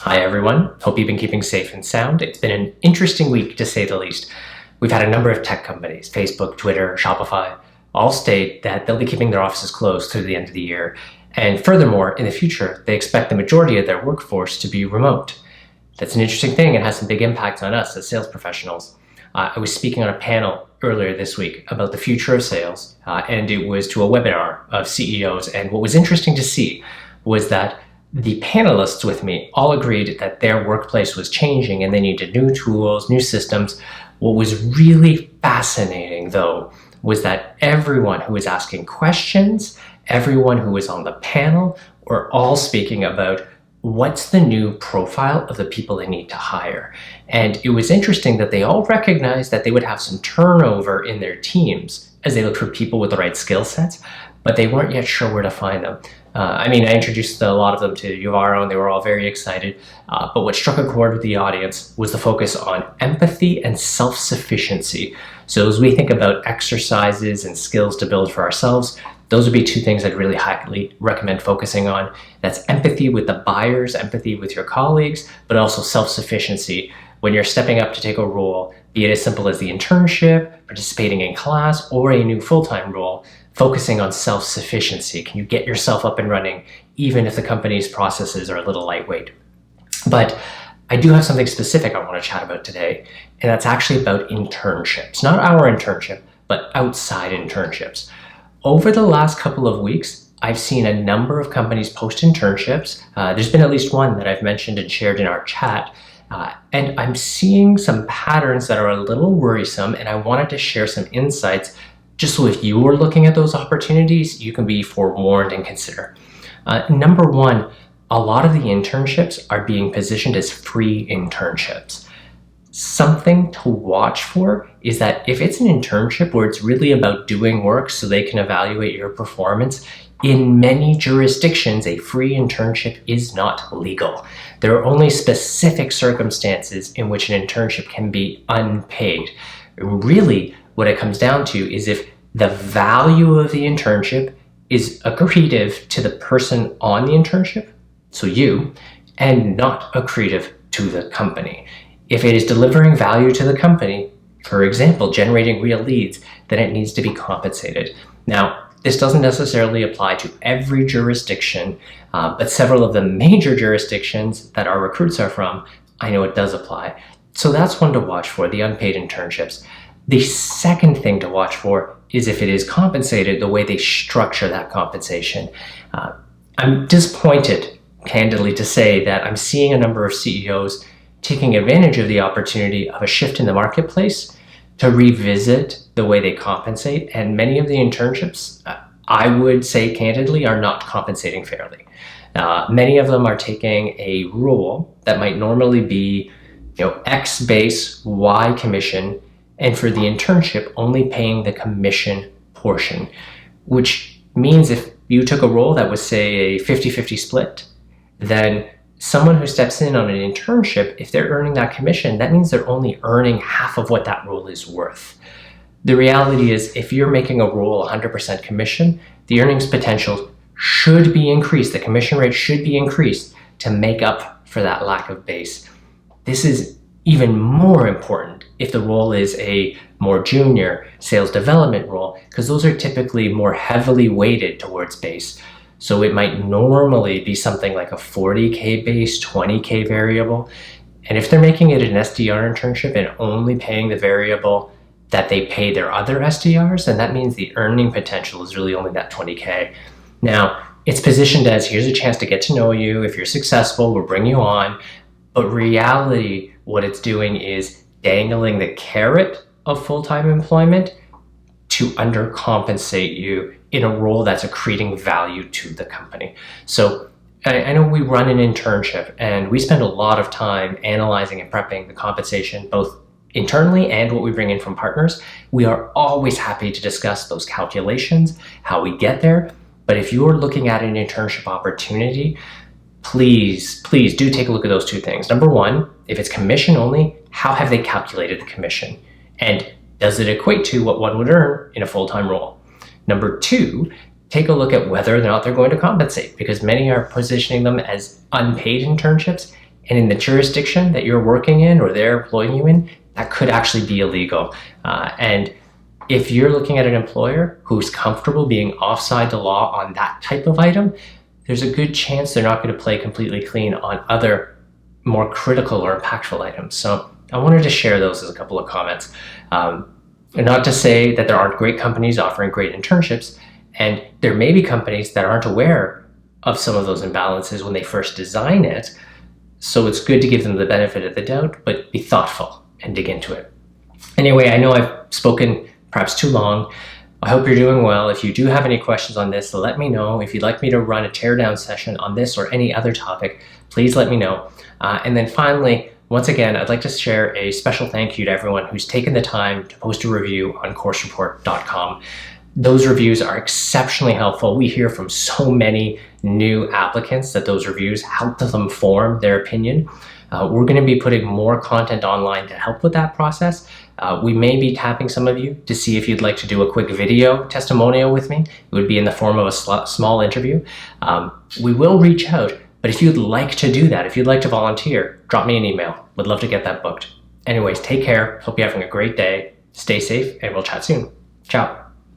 Hi everyone, hope you've been keeping safe and sound. It's been an interesting week to say the least. We've had a number of tech companies, Facebook, Twitter, Shopify, all state that they'll be keeping their offices closed through the end of the year. And furthermore, in the future, they expect the majority of their workforce to be remote. That's an interesting thing and has some big impacts on us as sales professionals. I was speaking on a panel earlier this week about the future of sales, and it was to a webinar of CEOs. And what was interesting to see was that the panelists with me all agreed that their workplace was changing and they needed new tools, new systems. What was really fascinating, though, was that everyone who was asking questions, everyone who was on the panel, were all speaking about what's the new profile of the people they need to hire. And it was interesting that they all recognized that they would have some turnover in their teams as they look for people with the right skill sets, but they weren't yet sure where to find them. I introduced a lot of them to Uvaro and they were all very excited. But what struck a chord with the audience was the focus on empathy and self-sufficiency. So as we think about exercises and skills to build for ourselves, those would be two things I'd really highly recommend focusing on. That's empathy with the buyers, empathy with your colleagues, but also self-sufficiency. When you're stepping up to take a role, be it as simple as the internship, participating in class, or a new full-time role, focusing on self-sufficiency. Can you get yourself up and running, even if the company's processes are a little lightweight? But I do have something specific I want to chat about today, and that's actually about internships. Not our internship, but outside internships. Over the last couple of weeks, I've seen a number of companies post internships. There's been at least one that I've mentioned and shared in our chat. And I'm seeing some patterns that are a little worrisome, and I wanted to share some insights just so if you are looking at those opportunities, you can be forewarned and consider. Number one, a lot of the internships are being positioned as free internships. Something to watch for is that if it's an internship where it's really about doing work so they can evaluate your performance, in many jurisdictions, a free internship is not legal. There are only specific circumstances in which an internship can be unpaid. Really, what it comes down to is if the value of the internship is accretive to the person on the internship, so you, and not accretive to the company. If it is delivering value to the company, for example, generating real leads, then it needs to be compensated. Now, this doesn't necessarily apply to every jurisdiction, but several of the major jurisdictions that our recruits are from, I know it does apply. So that's one to watch for, the unpaid internships. The second thing to watch for is if it is compensated, the way they structure that compensation. I'm disappointed, candidly, to say that I'm seeing a number of CEOs taking advantage of the opportunity of a shift in the marketplace to revisit the way they compensate. And many of the internships, I would say candidly, are not compensating fairly. Many of them are taking a rule that might normally be X base, Y commission, and for the internship, only paying the commission portion, which means if you took a role that was, say, a 50-50 split, then someone who steps in on an internship, if they're earning that commission, that means they're only earning half of what that role is worth. The reality is, if you're making a role 100% commission, the earnings potential should be increased. The commission rate should be increased to make up for that lack of base. This is even more important if the role is a more junior sales development role, because those are typically more heavily weighted towards base. So it might normally be something like a 40K base, 20K variable. And if they're making it an SDR internship and only paying the variable that they pay their other SDRs, then that means the earning potential is really only that 20K. Now, it's positioned as, here's a chance to get to know you. If you're successful, we'll bring you on. But reality, what it's doing is dangling the carrot of full-time employment to undercompensate you in a role that's accreting value to the company. So I know we run an internship and we spend a lot of time analyzing and prepping the compensation, both internally and what we bring in from partners. We are always happy to discuss those calculations, how we get there. But if you're looking at an internship opportunity, please do take a look at those two things. Number one, if it's commission only, how have they calculated the commission? And does it equate to what one would earn in a full-time role? Number two, take a look at whether or not they're going to compensate, because many are positioning them as unpaid internships, And in the jurisdiction that you're working in or they're employing you in, that could actually be illegal. And if you're looking at an employer who's comfortable being offside the law on that type of item, there's a good chance they're not going to play completely clean on other more critical or impactful items. So I wanted to share those as a couple of comments. And not to say that there aren't great companies offering great internships, and there may be companies that aren't aware of some of those imbalances when they first design it. So it's good to give them the benefit of the doubt, but be thoughtful and dig into it. Anyway, I know I've spoken perhaps too long. I hope you're doing well. If you do have any questions on this, let me know. If you'd like me to run a teardown session on this or any other topic, please let me know. And then finally, once again, I'd like to share a special thank you to everyone who's taken the time to post a review on coursereport.com. Those reviews are exceptionally helpful. We hear from so many new applicants that those reviews help them form their opinion. We're going to be putting more content online to help with that process. We may be tapping some of you to see if you'd like to do a quick video testimonial with me. It would be in the form of a small interview. We will reach out, but if you'd like to do that, if you'd like to volunteer, drop me an email. Would love to get that booked. Anyways, take care. Hope you're having a great day. Stay safe, and we'll chat soon. Ciao.